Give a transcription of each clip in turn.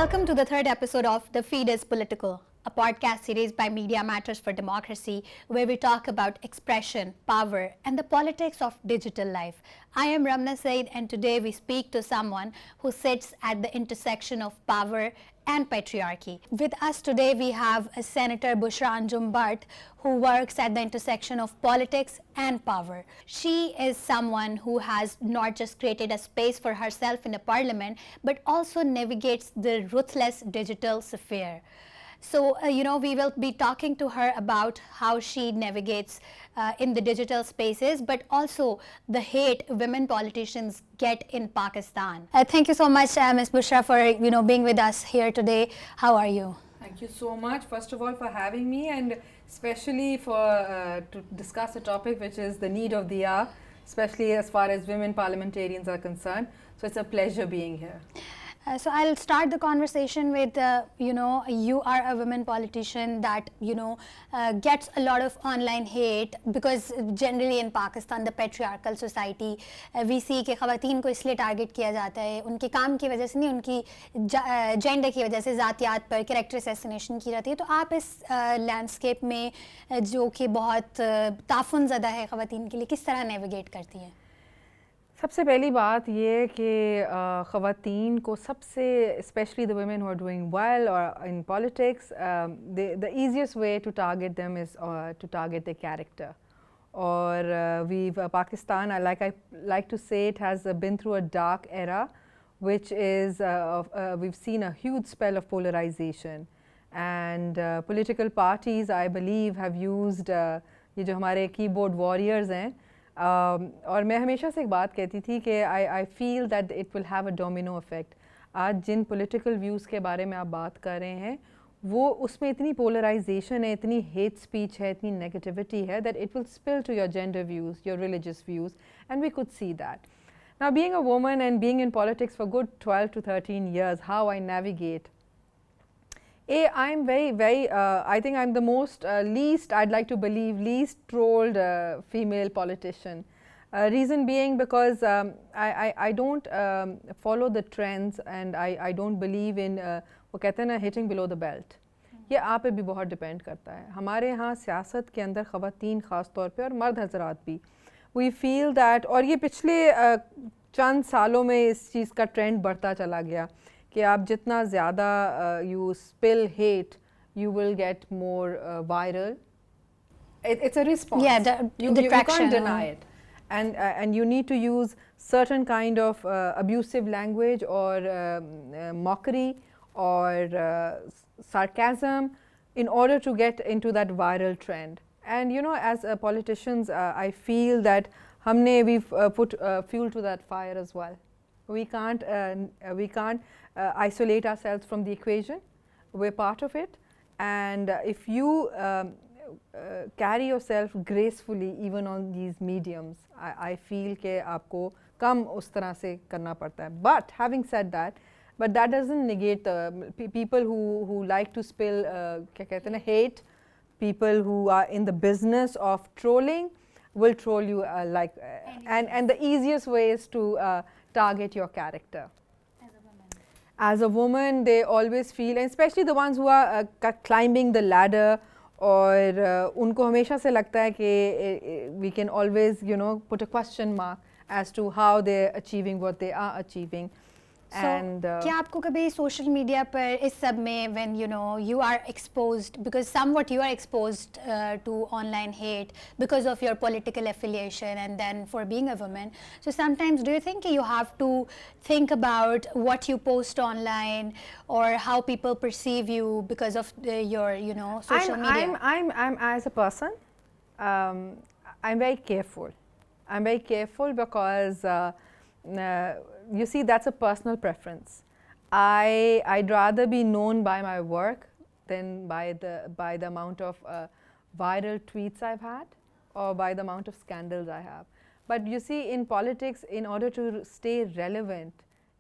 Welcome to the third episode of The Feed is Political, a podcast series by Media Matters for Democracy, where we talk about expression, power, and the politics of digital life. I am Ramna Said, and today we speak to someone who sits at the intersection of power and patriarchy. With us today, we have Senator Bushra Anjum Butt, who works at the intersection of politics and power. She is someone who has not just created a space for herself in the parliament, but also navigates the ruthless digital sphere. So, we will be talking to her about how she navigates in the digital spaces, but also the hate women politicians get in Pakistan. Thank you so much, Ms. Bushra, for being with us here today. How are you? Thank you so much, first of all, for having me, and especially for to discuss a topic which is the need of the hour, especially as far as women parliamentarians are concerned. So it's a pleasure being here. So I'll start the conversation with, you are a women politician that, gets a lot of online hate because generally in Pakistan, the patriarchal society, we see कि ख़वातीन को इसलिए target किया जाता है उनके काम की वजह से नहीं, उनकी जेंडर की वजह से ज़ातियात पर कैरेक्टर असैसिनेशन की जाती है. तो आप इस लैंडस्केप में जो कि बहुत ताफुन ज़दा है ख़वातीन के लिए, किस तरह नेविगेट करती हैं? सबसे पहली बात ये कि ख़वातीन को सबसे specially the women who are doing well और in politics the easiest way to target them is to target the character. और Pakistan I like to say it has been through a dark era which is we've seen a huge spell of polarization, and political parties I believe have used ये जो हमारे keyboard warriors हैं, और मैं हमेशा से एक बात कहती थी कि I feel that it will have a domino effect. आज जिन पॉलिटिकल व्यूज़ के बारे में आप बात कर रहे हैं वो उसमें इतनी पोलराइजेशन है, इतनी हेट स्पीच है, इतनी नेगेटिविटी है that it will spill to your gender views, your religious views, and we could see that. Now, being a woman and being in politics for good 12 to 13 years, how I navigate. I'm very, I think I'm the most, least, I'd like to believe, least trolled female politician. Reason being because I don't follow the trends, and I don't believe in, वो कहते हैं ना, hitting below the belt. ये आप पे भी बहुत depend करता है. हमारे यहाँ सियासत के अंदर ख़वातीन ख़ास तौर पे और मर्द हजरात भी, we feel that, और ये पिछले चंद सालों में इस चीज़ का ट्रेंड बढ़ता चला गया कि आप जितना ज़्यादा you spill hate, you will get more viral. It's a response. Yeah, you can't deny it. And you need to use certain kind of abusive language or mockery or sarcasm in order to get into that viral trend. And as politicians, I feel that we've put fuel to that fire as well. We can't isolate ourselves from the equation. We're part of it, and if you carry yourself gracefully even on these mediums, I feel कि आपको कम उस तरह से करना पड़ता है. But having said that, but that doesn't negate the people who like to spill क्या कहते हैं ना, hate. People who are in the business of trolling will troll you and the easiest way is to target your character. As a woman, they always feel, and especially the ones who are climbing the ladder, और उनको हमेशा से लगता है कि we can always put a question mark as to how they're achieving what they are achieving. And क्या आपको कभी सोशल मीडिया पर इस सब में when you are exposed, because somewhat you are exposed to online hate because of your political affiliation and then for being a woman, so sometimes do you think you have to think about what you post online or how people perceive you because of your social media? I'm as a person, I'm very careful. I'm very careful because you see, that's a personal preference. I'd rather be known by my work than by the amount of viral tweets I've had or by the amount of scandals I have. But you see, in politics, in order to stay relevant,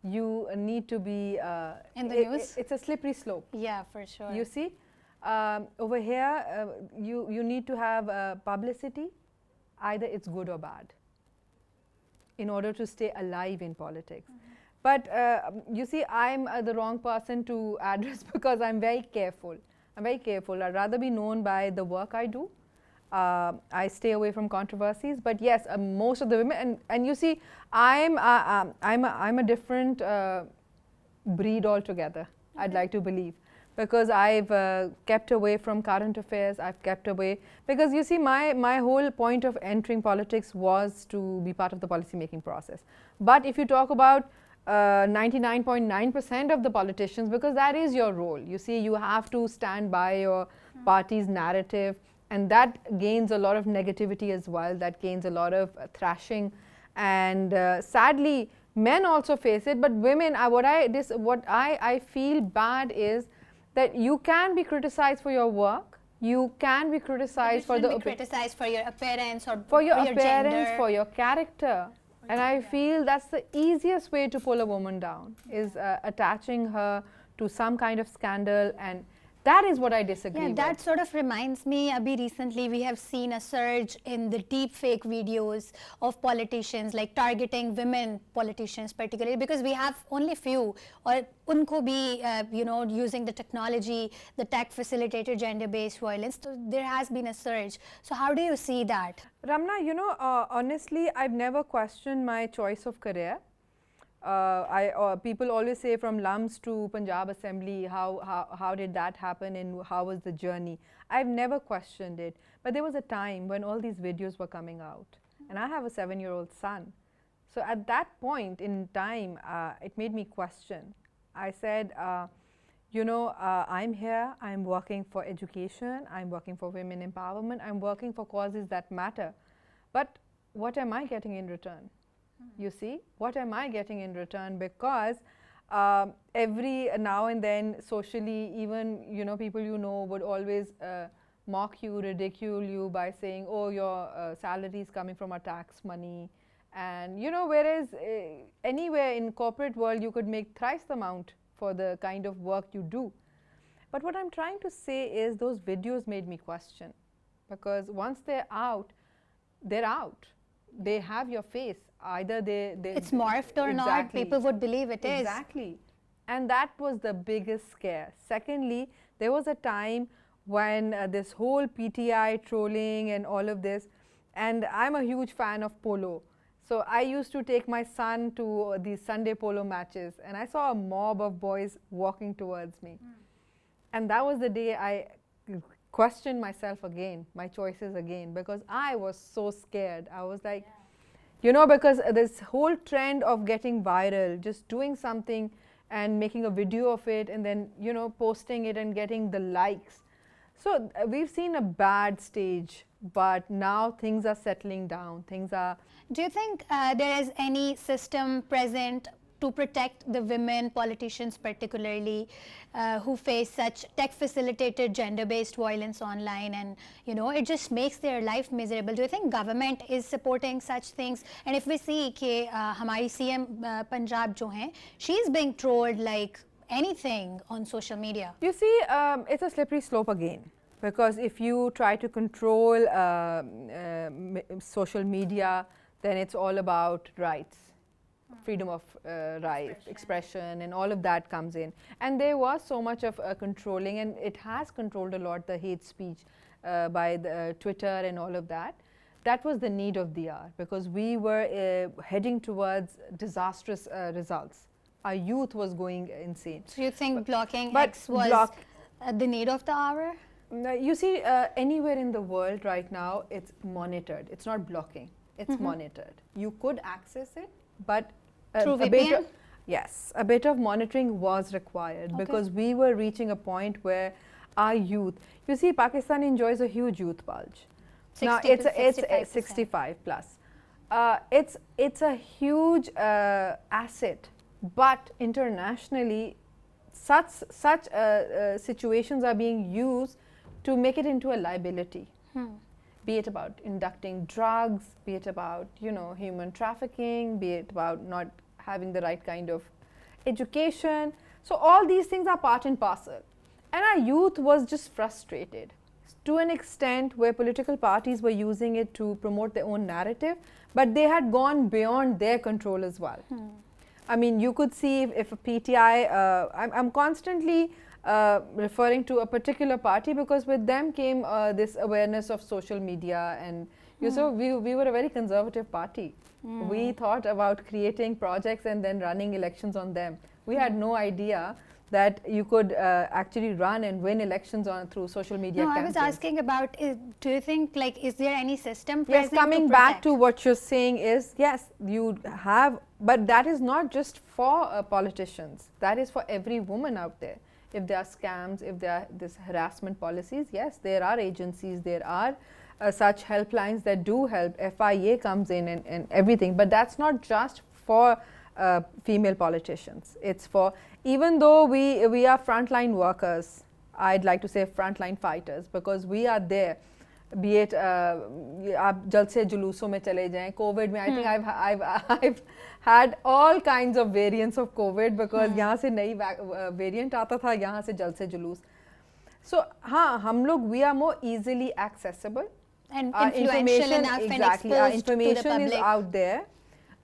you need to be in the news. It's a slippery slope. Yeah, for sure. You see, over here, you need to have publicity. Either it's good or bad, in order to stay alive in politics. But you see, I'm the wrong person to address because I'm very careful. I'm very careful. I'd rather be known by the work I do. I stay away from controversies. But yes, most of the women, and you see, I'm a different breed altogether. I'd like to believe, because I've kept away from current affairs. I've kept away because you see, my whole point of entering politics was to be part of the policy making process. But if you talk about 99.9% of the politicians, because that is your role. You see, you have to stand by your party's narrative, and that gains a lot of negativity as well. That gains a lot of thrashing, and sadly, men also face it. But women, what I feel bad is that you can be criticized for your work. You can be criticized for criticized for your appearance or for your appearance, gender, for your character. And I feel that's the easiest way to pull a woman down, is attaching her to some kind of scandal, and that is what I disagree with. That sort of reminds me, Abhi, recently we have seen a surge in the deep fake videos of politicians, like targeting women politicians particularly, because we have only few, or unko bhi, using the technology, the tech facilitated gender-based violence. So there has been a surge. So how do you see that? Ramna, honestly, I've never questioned my choice of career. People always say from Lums to Punjab Assembly, how did that happen and how was the journey? I've never questioned it. But there was a time when all these videos were coming out. And I have a 7-year-old son. So at that point in time, it made me question. I said, I'm here, I'm working for education, I'm working for women empowerment, I'm working for causes that matter. But what am I getting in return? You see, what am I getting in return? Because every now and then socially, even people would always mock you, ridicule you by saying, oh, your salary is coming from our tax money. And whereas anywhere in corporate world you could make thrice the amount for the kind of work you do. But what I'm trying to say is those videos made me question, because once they're out, they're out. They have your face. Either it's morphed or not, people would believe it is. Exactly. And that was the biggest scare. Secondly, there was a time when this whole PTI trolling and all of this, and I'm a huge fan of polo. So I used to take my son to these Sunday polo matches, and I saw a mob of boys walking towards me. And that was the day I questioned myself again, my choices again, because I was so scared. I was like, because this whole trend of getting viral, just doing something and making a video of it and then, posting it and getting the likes. So we've seen a bad stage, but now things are settling down. Do you think there is any system present to protect the women politicians particularly who face such tech-facilitated gender-based violence online, and it just makes their life miserable? Do you think government is supporting such things? And if we see कि हमारी CM Punjab जो हैं, she is being trolled like anything on social media. You see, it's a slippery slope again, because if you try to control social media, then it's all about rights. Freedom of expression and all of that comes in. And there was so much of controlling, and it has controlled a lot the hate speech by the Twitter and all of that. That was the need of the hour, because we were heading towards disastrous results. Our youth was going insane. So you think blocking X was the need of the hour? You see, anywhere in the world right now, it's monitored. It's not blocking. It's monitored. You could access it, but through VPN? Yes, a bit of monitoring was required, because we were reaching a point where our youth, you see, Pakistan enjoys a huge youth bulge. Now it's 65 plus. It's a huge asset, but internationally, such situations are being used to make it into a liability. Be it about inducting drugs, be it about human trafficking, be it about not having the right kind of education. So all these things are part and parcel. And our youth was just frustrated to an extent where political parties were using it to promote their own narrative, but they had gone beyond their control as well. I mean, you could see if a PTI, I'm constantly referring to a particular party because with them came this awareness of social media, and we were a very conservative party. We thought about creating projects and then running elections on them. We had no idea that you could actually run and win elections through social media campaigns. I was asking about, do you think, like, is there any system Yes, present coming to back to what you're saying is, yes, you have, but that is not just for politicians. That is for every woman out there. If there are scams, if there are this harassment policies, yes, there are agencies, there are such helplines that do help. FIA comes in and everything, but that's not just for female politicians. It's for, even though we are frontline workers, I'd like to say frontline fighters, because we are there. Be it आप जल्द से जुलूसों में चले जाएं, COVID में, I think I've had all kinds of variants of COVID because यहाँ से नई variant आता था, यहाँ से जल्द से जुलूस. So हाँ, हम लोग, we are more easily accessible. And influential enough and exactly, our exposed to the information is public. out there.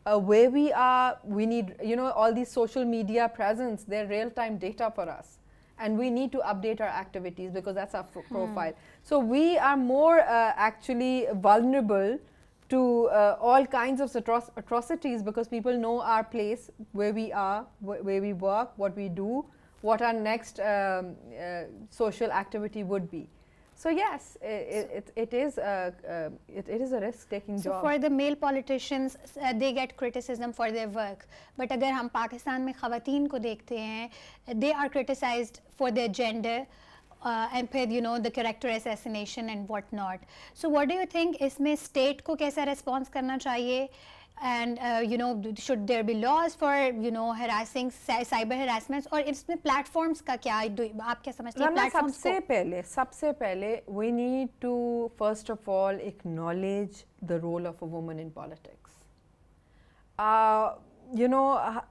Where we are, we need, all these social media presence, they're real-time data for us. And we need to update our activities because that's our profile. So we are more actually vulnerable to all kinds of atrocities because people know our place, where we are, where we work, what we do, what our next social activity would be. So yes, it is a risk-taking job. So for the male politicians, they get criticism for their work. But अगर हम पाकिस्तान में ख़वातीन को देखते हैं, they are criticized for their gender and फिर the character assassination and what not. So what do you think? इसमें state को कैसा response करना चाहिए? And should there be laws for harassing cyber harassments, or इसमें platforms का क्या आप क्या समझते हैं platforms को? सबसे पहले we need to first of all acknowledge the role of a woman in politics.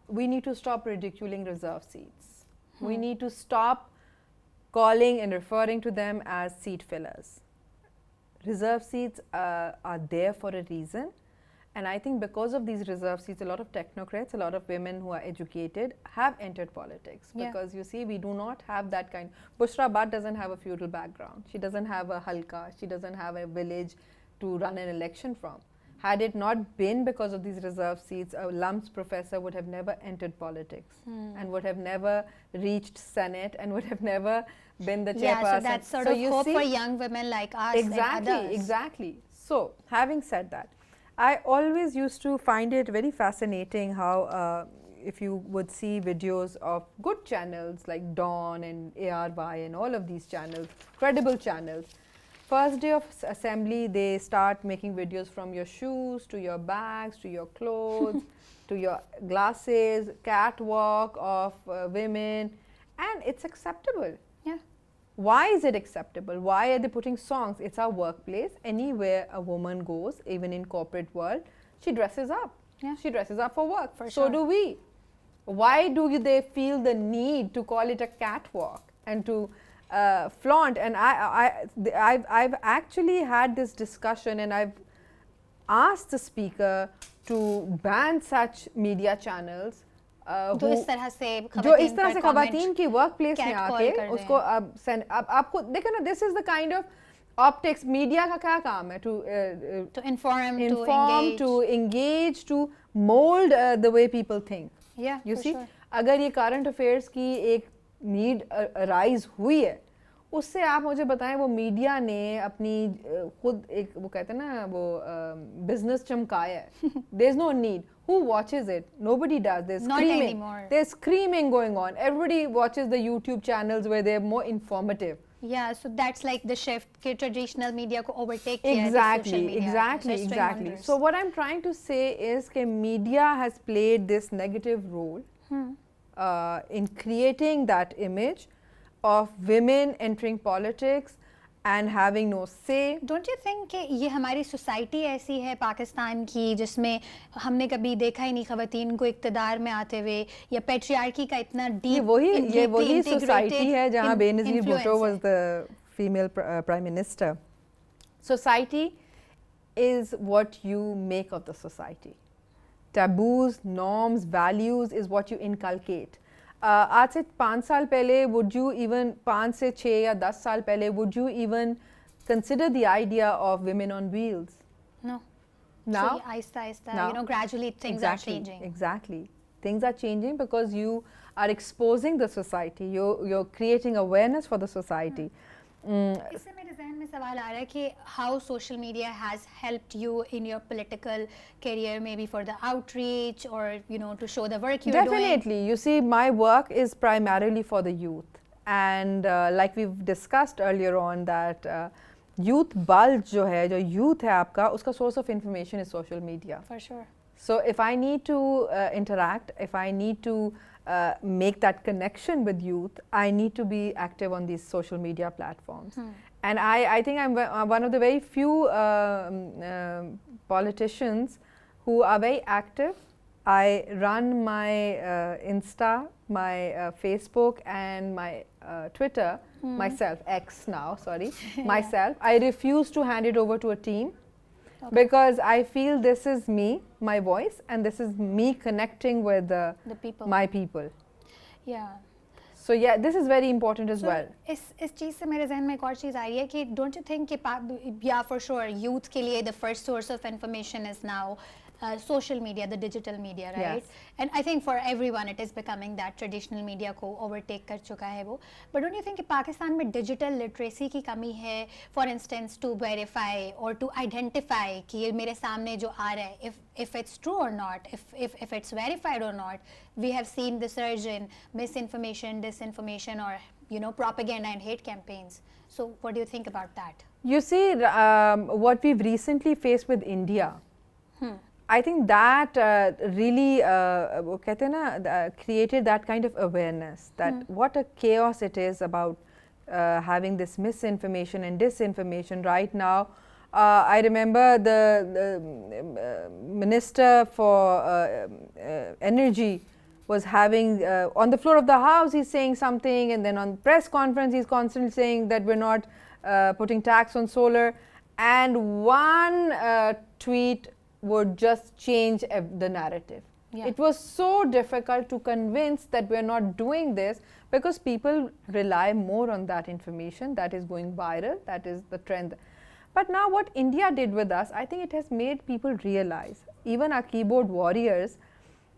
We need to stop ridiculing reserve seats. We need to stop calling and referring to them as seat fillers. Reserve seats are there for a reason. And I think because of these reserve seats, a lot of technocrats, a lot of women who are educated have entered politics. Yeah. Because you see, we do not have that kind. Bushra Butt doesn't have a feudal background. She doesn't have a halka. She doesn't have a village to run an election from. Had it not been because of these reserve seats, a lumps professor would have never entered politics and would have never reached Senate and would have never been the chairperson. Yeah, so that's sort of hope for young women like us and others. Exactly. So, having said that, I always used to find it very fascinating how if you would see videos of good channels like Dawn and ARY and all of these channels, credible channels, first day of assembly they start making videos from your shoes to your bags to your clothes to your glasses, catwalk of women, and it's acceptable. Yeah. Why is it acceptable? Why are they putting songs? It's our workplace. Anywhere a woman goes, even in corporate world, she dresses up. Yeah. She dresses up for work. For so sure. do we. Why do they feel the need to call it a catwalk and to flaunt? And I've actually had this discussion, and I've asked the speaker to ban such media channels जो इस तरह से ख़वातीन की work place में आके उसको अब आपको देखो ना, this is the kind of optics. Media का क्या काम है? to inform, to engage, to mold the way people think. Yeah, you see, sure. अगर ये करंट अफेयर्स की एक नीड अराइज हुई है, उससे आप मुझे बताएं वो मीडिया ने अपनी खुद एक वो कहते हैं ना वो बिजनेस चमकाया है. There is no need. Who watches it? Nobody does. There's Not screaming. anymore. There's screaming going on. Everybody watches the YouTube channels where they're more informative. Yeah, so that's like the shift कि traditional media को overtake किया है Exactly, social media. exactly. So what I'm trying to say is that media has played this negative role in creating that image of women entering politics and having no say. Don't you think कि ये हमारी society ऐसी है पाकिस्तान की जिसमें हमने कभी देखा ही नहीं ख़वातीन को इक़्तिदार में आते हुए, या पेट्रियार्की का इतना डीप ये वही सोसाइटी है जहाँ Benazir Bhutto was the female prime minister. Society is what you make of the society. taboos, norms, values is what you inculcate. आज से 5 साल पहले would you even 5 से 6 या 10 साल पहले would you even consider the idea of women on wheels? No. Now, so aista, aista, now gradually things are changing. Exactly. Things are changing because you are exposing the society. You're creating awareness for the society. इससे मेरे जहन में सवाल आ रहा है कि how social media has helped you in your political career, maybe for the outreach or to show the work you're doing. Definitely. You see, my work is primarily for the youth, and like we've discussed earlier on that youth bulge जो है, जो youth है आपका, उसका source of information is social media. For sure. So if I need to interact, if I need to make that connection with youth, I need to be active on these social media platforms. And I think I'm one of the very few politicians who are very active. I run my Insta, my Facebook and my Twitter myself, X now, sorry, myself. I refuse to hand it over to a team. Okay. Because I feel this is me, my voice, and this is me connecting with the people. My people. Yeah. So yeah, this is very important as well. इस चीज़ से मेरे जहन में एक और चीज़ आ रही है कि don't you think कि yeah, for sure, youth के लिए the first source of information is now social media, the digital media, right? Yes. And I think for everyone it is becoming that traditional media को overtake कर चुका है वो. But don't you think कि पाकिस्तान में digital literacy की कमी है? For instance, to verify or to identify कि ये मेरे सामने जो आ रहा है, if it's true or not, if it's verified or not. We have seen the surge in misinformation, disinformation, or propaganda and hate campaigns. So what do you think about that? You see, what we've recently faced with India, I think that really कहते हैं ना, created that kind of awareness that what a chaos it is about having this misinformation and disinformation right now. I remember the Minister for Energy was having on the floor of the house he's saying something, and then on press conference he's constantly saying that we're not putting tax on solar, and one tweet would just change the narrative. Yeah. It was so difficult to convince that we're not doing this because people rely more on that information that is going viral, that is the trend. But now what India did with us, I think it has made people realize, even our keyboard warriors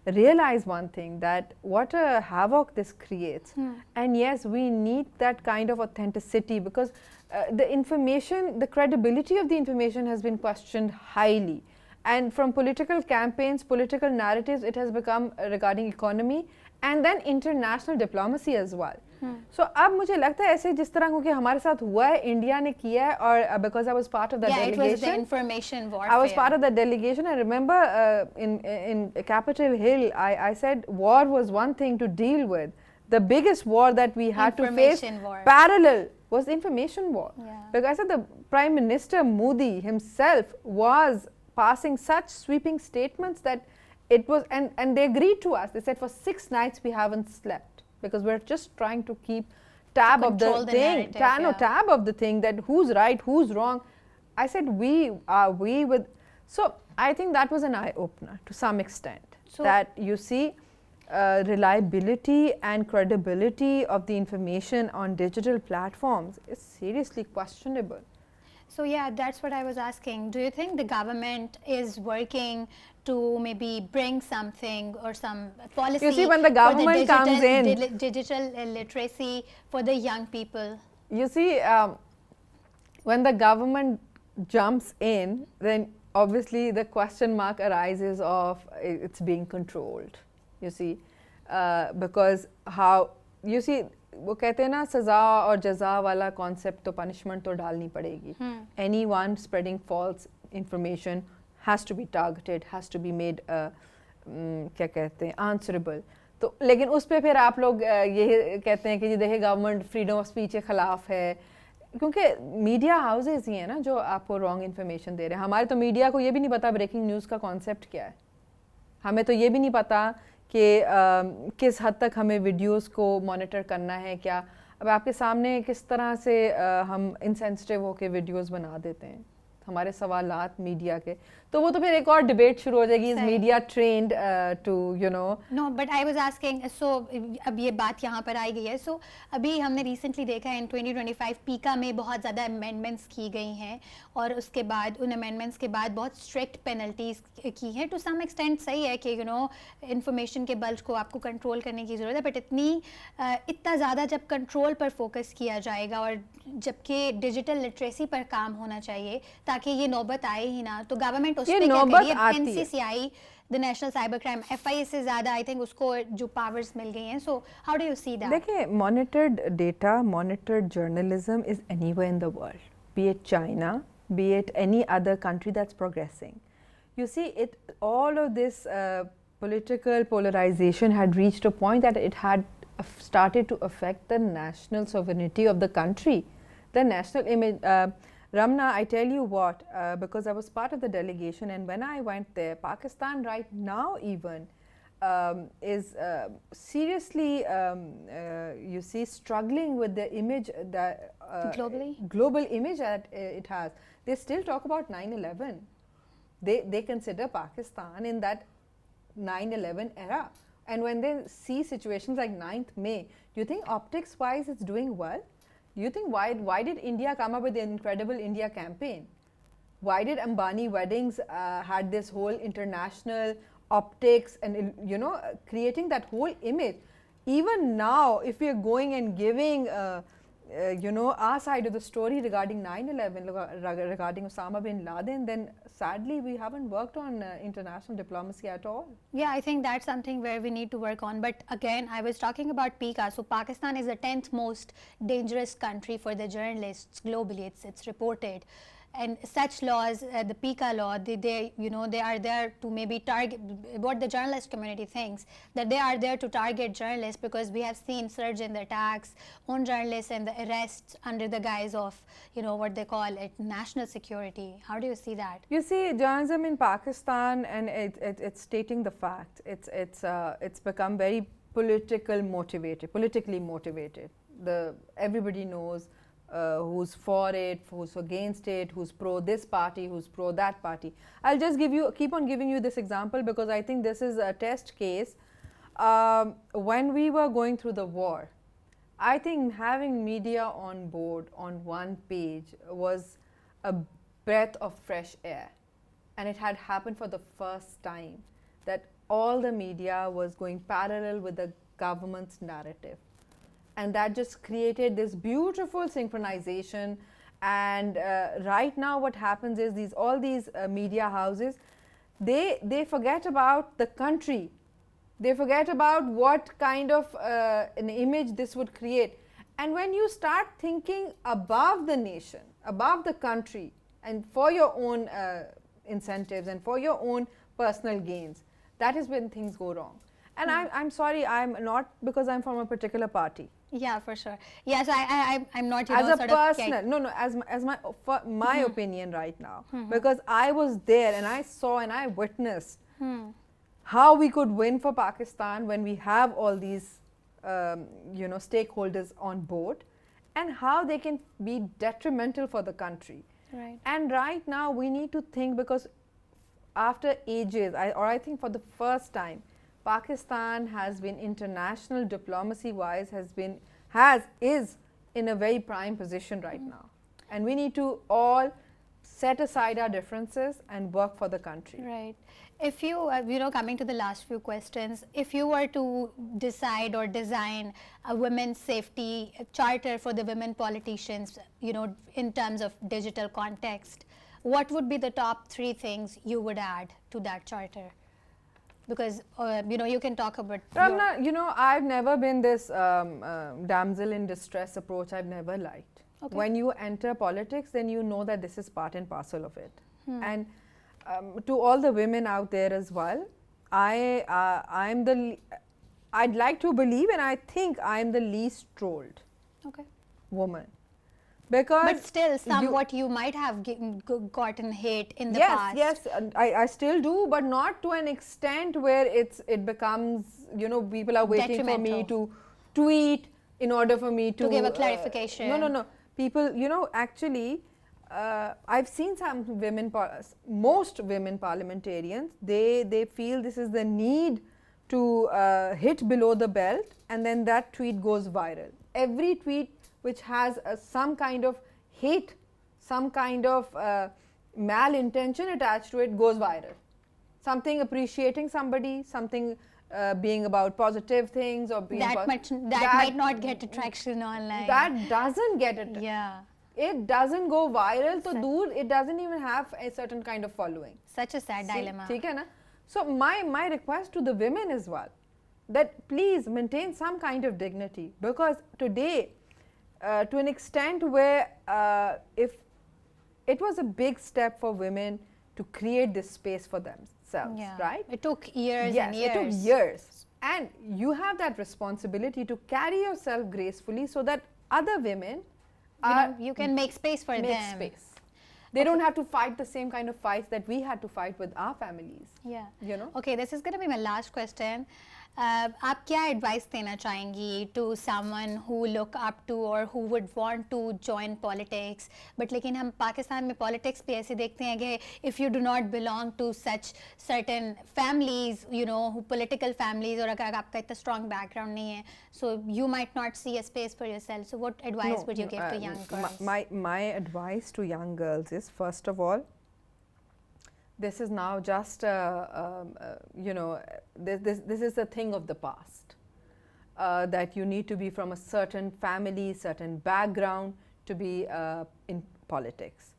realize one thing, that what a havoc this creates. And yes, we need that kind of authenticity because the information, the credibility of the information has been questioned highly. And from political campaigns, political narratives, it has become regarding economy and then international diplomacy as well. So अब मुझे लगता है ऐसे जिस तरह क्योंकि हमारे साथ हुआ है, इंडिया ने किया है, और because I was part of that delegation. It was the information warfare. I was part of that delegation. I remember in Capitol Hill, I said war was one thing to deal with. The biggest war that we had to face parallel was information war. Yeah. Because I said the Prime Minister Modi himself was passing such sweeping statements that it was, and they agreed to us. They said for 6 nights we haven't slept because we're just trying to keep tab of the thing, tab of the thing, that who's right, who's wrong. I said we with, so I think that was an eye opener to some extent, so that you see reliability and credibility of the information on digital platforms is seriously questionable. So yeah, that's what I was asking. Do you think the government is working to maybe bring something or some policy? You see, when the government comes in, digital literacy for the young people. You see, when the government jumps in, then obviously the question mark arises of it's being controlled. You see, because how, you see, वो कहते हैं ना सज़ा और जज़ा वाला concept तो punishment तो डालनी पड़ेगी. Anyone spreading false information has to be targeted, has to be made क्या कहते हैं answerable. तो लेकिन उस पे फिर आप लोग ये कहते हैं कि देखिए गवर्नमेंट फ्रीडम ऑफ स्पीच के ख़िलाफ़ है, क्योंकि मीडिया हाउसेज ही हैं ना जो आपको रॉन्ग इन्फॉर्मेशन दे रहे हैं. हमारे तो मीडिया को ये भी नहीं पता ब्रेकिंग न्यूज़ का कॉन्सेप्ट क्या है. हमें तो ये भी नहीं पता कि किस हद तक हमें वीडियोस को मॉनिटर करना है क्या. अब आपके सामने किस तरह से हम इनसेंसिटिव होकर वीडियोस बना देते हैं. हमारे सवालात मीडिया के, तो वो तो फिर एक और डिबेट शुरू हो जाएगी, is media trained to you know. No, but I was asking, so अब ये बात यहाँ पर आई गई है, सो अभी हमने रिसेंटली देखा है इन 2025 पीका में बहुत ज़्यादा अमेंडमेंट्स की गई हैं, और उसके बाद उन अमेंडमेंट्स के बाद बहुत स्ट्रिक्ट पेनल्टीज की हैं. टू सम एक्सटेंट सही है कि इंफॉर्मेशन के बल्क को आपको कंट्रोल करने की ज़रूरत है, बट इतना ज़्यादा जब कंट्रोल पर फोकस किया जाएगा, और जबकि डिजिटल लिटरेसी पर काम होना चाहिए ताकि ये नौबत आए ही ना, तो गवर्नमेंट उस पर क्या करिए. NCCI, the national cyber crime, FIA से ज़्यादा आई थिंक उसको जो पावर्स मिल गई हैं. So how do you see that? देखिए, monitored data, monitored journalism is anywhere in the world, be it China, be it any other country that's progressing. You see, all of this political polarization had reached a point that it had started to affect the national sovereignty of the country, the national image. Ramna, I tell you what, because I was part of the delegation, and when I went there, Pakistan right now even is seriously, you see, struggling with the image that global image that it has. They still talk about 9/11. They consider Pakistan in that 9/11 era, and when they see situations like 9th May, do you think optics wise it's doing well? Do you think why did India come up with the Incredible India campaign? Why did Ambani weddings had this whole international optics and creating that whole image? Even now, if we are going and giving our side of the story regarding 9/11, regarding Osama bin Laden, then sadly we haven't worked on international diplomacy at all. Yeah, I think that's something where we need to work on. But again, I was talking about PICA. So Pakistan is the 10th most dangerous country for the journalists globally. It's reported. And such laws, the PICA law, they are there to maybe target what the journalist community thinks, that they are there to target journalists, because we have seen surge in the attacks on journalists and the arrests under the guise of, what they call it, national security. How do you see that? You see, journalism in Pakistan, and it's stating the fact, it's become very politically motivated. Everybody knows who's for it, who's against it, who's pro this party, who's pro that party. I'll just keep on giving you this example because I think this is a test case. When we were going through the war, I think having media on board on one page was a breath of fresh air, and it had happened for the first time that all the media was going parallel with the government's narrative. And that just created this beautiful synchronization. And right now what happens is all these media houses, they forget about the country. They forget about what kind of an image this would create. And when you start thinking above the nation, above the country, and for your own incentives and for your own personal gains, that is when things go wrong. And I'm sorry, I'm not, because I'm from a particular party. Yeah, for sure. Yeah, so I'm not, as a personal, as my opinion right now, because I was there and I saw and I witnessed how we could win for Pakistan when we have all these stakeholders on board, and how they can be detrimental for the country. Right. And right now we need to think, because after ages, I think for the first time, Pakistan has been, international diplomacy wise, is in a very prime position right now, and we need to all set aside our differences and work for the country. Right. If you coming to the last few questions, if you were to decide or design a women's safety charter for the women politicians, in terms of digital context, what would be the top 3 things you would add to that charter? Because you can talk about. Ramna, I've never been this damsel in distress approach. I've never liked. Okay. When you enter politics, then you know that this is part and parcel of it. And to all the women out there as well, I'd like to believe, and I think I'm the least trolled woman. Because but still, somewhat you might have gotten hate in the past. Yes, I still do, but not to an extent where it becomes, people are waiting for me to tweet in order for me to give a clarification. No. People, actually, I've seen some women, most women parliamentarians, they feel this is the need to hit below the belt, and then that tweet goes viral. Every tweet which has some kind of hate, some kind of malintention attached to it goes viral. Something appreciating somebody, something being about positive things, or being that might not get traction online. That doesn't get it. Yeah. It doesn't go viral, so dude, it doesn't even have a certain kind of following. Such a sad dilemma. ठीक है ना? So my request to the women as well, that please maintain some kind of dignity, because today, to an extent where if it was a big step for women to create this space for themselves, right? It took years yes, and years. It took years. And you have that responsibility to carry yourself gracefully so that other women you can make space for them. Space. They don't have to fight the same kind of fights that we had to fight with our families. Yeah. You know? Okay, this is going to be my last question. आप क्या advice देना चाहेंगी to someone who look up to or who would want to join politics, but लेकिन हम पाकिस्तान में politics भी ऐसे देखते हैं कि if you do not belong to such certain families, you know, who political families, और अगर आपका इतना strong background नहीं है, so you might not see a space for yourself. So what advice would you give to young girls? My advice to young girls is, first of all, this is now just you know, this is a thing of the past, that you need to be from a certain family, certain background to be in politics.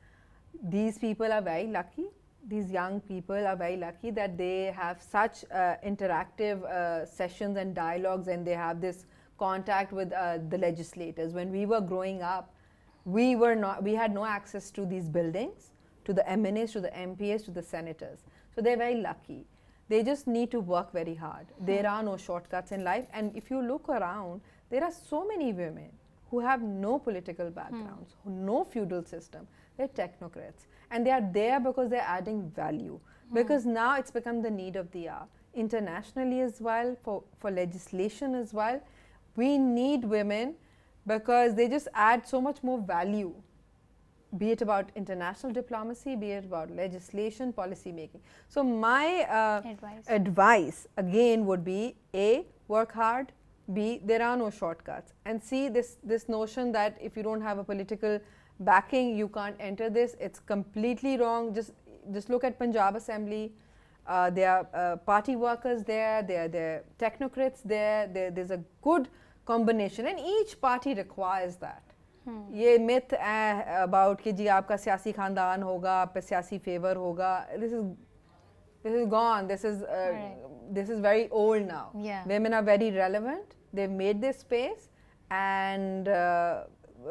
These people are very lucky, these young people are very lucky that they have such interactive sessions and dialogues, and they have this contact with the legislators. When we were growing up, we had no access to these buildings, to the MNAs, to the MPs, to the senators. So they're very lucky. They just need to work very hard. There are no shortcuts in life. And if you look around, there are so many women who have no political backgrounds, no feudal system. They're technocrats. And they are there because they're adding value. Because now it's become the need of the hour. Internationally as well, for legislation as well, we need women because they just add so much more value. Be it about international diplomacy, be it about legislation, policy making. So my advice again would be, A, work hard, B, there are no shortcuts, and C, this notion that if you don't have a political backing, you can't enter this, it's completely wrong. Just look at Punjab Assembly. There are party workers there, there are technocrats there's a good combination, and each party requires that. ये myth about कि जी आपका सियासी खानदान होगा, आप पे सियासी favor होगा, this is gone. This is very old now. Yeah. Women are very relevant. They've made this space, and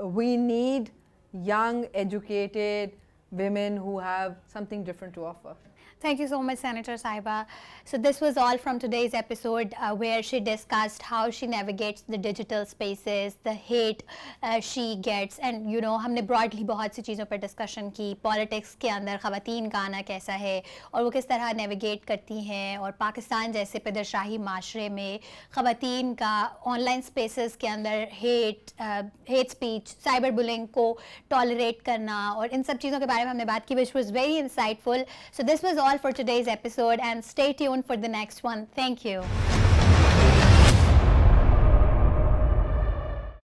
we need young, educated women who have something different to offer. Thank you so much, Senator Sahiba. So this was all from today's episode where she discussed how she navigates the digital spaces, the hate she gets, and you know, हमने broadly बहुत सी चीज़ों पर discussion की, politics के अंदर ख़वातीन का आना कैसा है और वो किस तरह navigate करती हैं, और पाकिस्तान जैसे पदरशाही माशरे में ख़वातीन का online spaces के अंदर hate speech, cyber bullying को tolerate करना, और इन सब चीज़ों के बारे में हमने बात की, which was very insightful. So this was all for today's episode, and stay tuned for the next one. Thank you.